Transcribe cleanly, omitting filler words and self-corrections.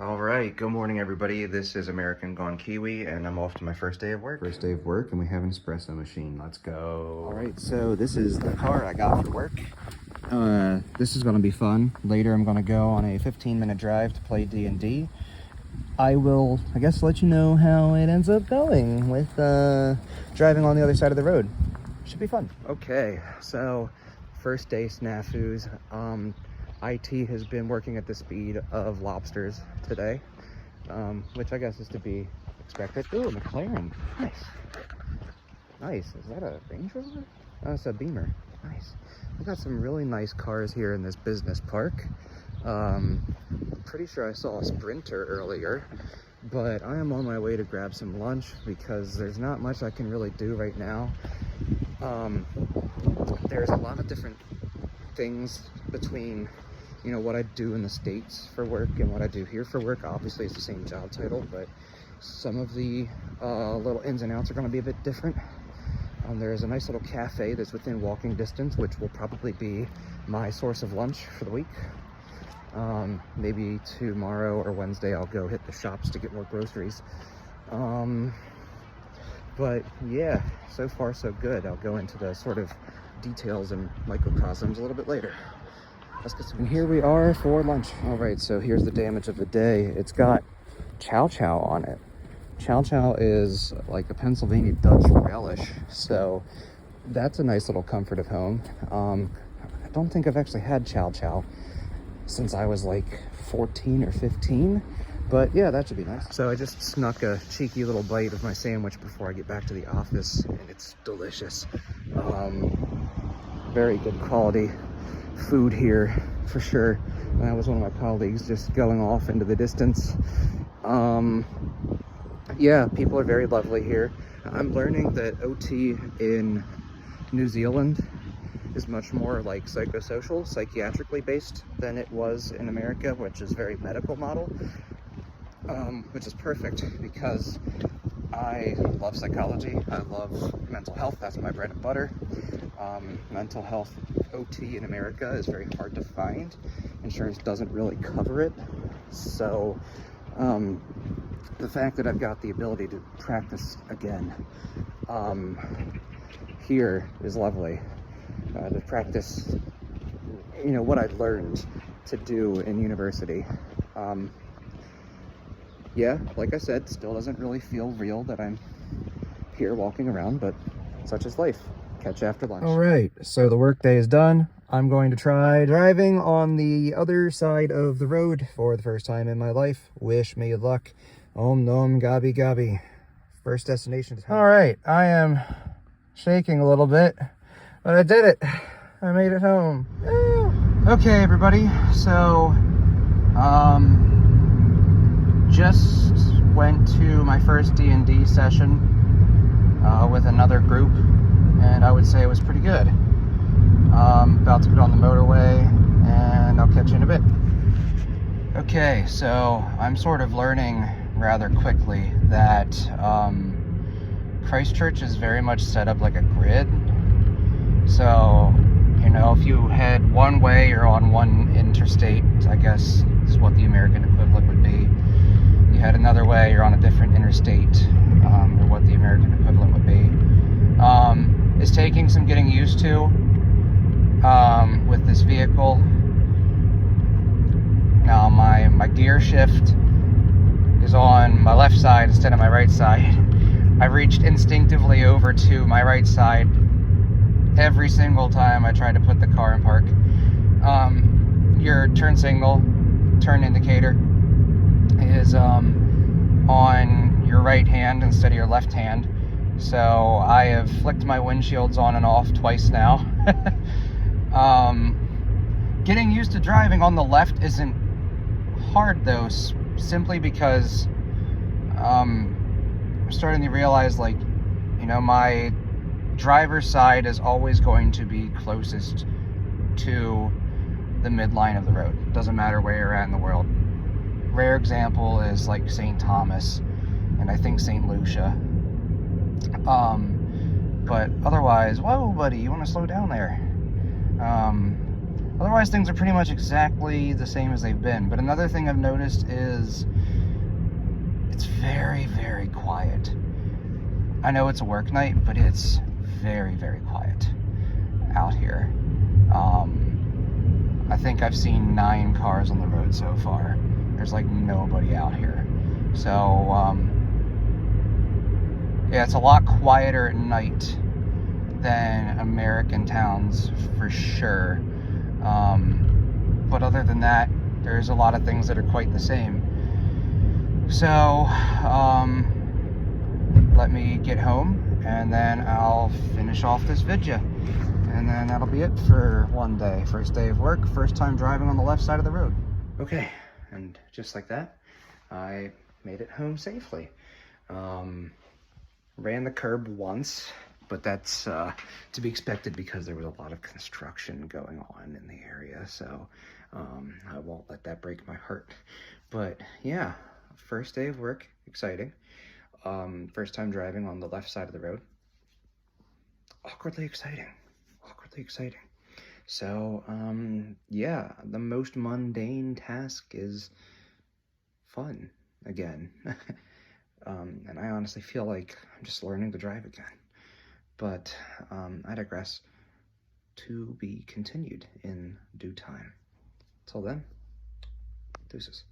All right, good morning, everybody. This is American Gone Kiwi, and I'm off to my first day of work. First day of work, and we have an espresso machine. Let's go. All right, so this is the car I got for work. This is going to be fun. Later, I'm going to go on a 15-minute drive to play D&D. I will, I guess, let you know how it ends up going with driving on the other side of the road. Should be fun. Okay, so first day snafus. IT has been working at the speed of lobsters today, which I guess is to be expected. Ooh, a McLaren. Nice. Nice. Is that a Range Rover? Oh, it's a Beamer. Nice. We've got some really nice cars here in this business park. Pretty sure I saw a Sprinter earlier, but I am on my way to grab some lunch because there's not much I can really do right now. There's a lot of different things between what I do in the States for work and what I do here for work. Obviously it's the same job title, but some of the little ins and outs are going to be a bit different. There's a nice little cafe that's within walking distance, which will probably be my source of lunch for the week. Maybe tomorrow or Wednesday I'll go hit the shops to get more groceries. But yeah, so far so good. I'll go into the sort of details and microcosms a little bit later. Let's get some. And here we are for lunch. All right, so here's the damage of the day. It's got chow chow on it. Chow chow is like a Pennsylvania Dutch relish, so that's a nice little comfort of home. I don't think I've actually had chow chow since I was like 14 or 15, but yeah, that should be nice. So I just snuck a cheeky little bite of my sandwich before I get back to the office, and it's delicious. Very good quality food here for sure. And that was one of my colleagues just going off into the distance. Yeah, people are very lovely here. I'm learning that OT in New Zealand is much more like psychosocial, psychiatrically based than it was in America, which is very medical model, which is perfect because I love psychology. I love mental health. That's my bread and butter. Mental health OT in America is very hard to find. Insurance doesn't really cover it. So the fact that I've got the ability to practice again here is lovely. To practice, what I learned to do in university. Yeah, like I said, still doesn't really feel real that I'm here walking around, but such is life. Catch you after lunch. All right, so the workday is done. I'm going to try driving on the other side of the road for the first time in my life. Wish me luck. Om nom gabi gabi. First destination is home. All right, I am shaking a little bit, but I did it. I made it home. Woo! Okay, everybody, so just went to my first D&D session with another group, and I would say it was pretty good. About to get on the motorway, and I'll catch you in a bit. Okay, so I'm sort of learning rather quickly that Christchurch is very much set up like a grid. So, if you head one way, you're on one interstate, I guess is what the American equivalent would be. You head another way, you're on a different interstate, or what the American equivalent would be. It's taking some getting used to with this vehicle. Now my gear shift is on my left side instead of my right side. I reached instinctively over to my right side every single time I try to put the car in park. Your turn signal, turn indicator is on your right hand instead of your left hand. So I have flicked my windshields on and off twice now. Getting used to driving on the left isn't hard though, simply because I'm starting to realize, my driver's side is always going to be closest to the midline of the road. Doesn't matter where you're at in the world. Rare example is like St. Thomas and I think St. Lucia. But otherwise, whoa buddy, you want to slow down there. Otherwise, things are pretty much exactly the same as they've been. But another thing I've noticed is it's very, very quiet. I know it's a work night, but it's very, very quiet out here. I think I've seen 9 cars on the road so far. There's like nobody out here. So, yeah, it's a lot quieter at night than American towns for sure. But other than that, there's a lot of things that are quite the same. So, let me get home and then I'll finish off this video. And then that'll be it for one day. First day of work, first time driving on the left side of the road. Okay, and just like that, I made it home safely. Ran the curb once, but that's to be expected because there was a lot of construction going on in the area. So I won't let that break my heart. But yeah, first day of work, exciting. First time driving on the left side of the road. Awkwardly exciting. So, yeah, the most mundane task is fun again. And I honestly feel like I'm just learning to drive again. But I digress. To be continued in due time. Till then, deuces.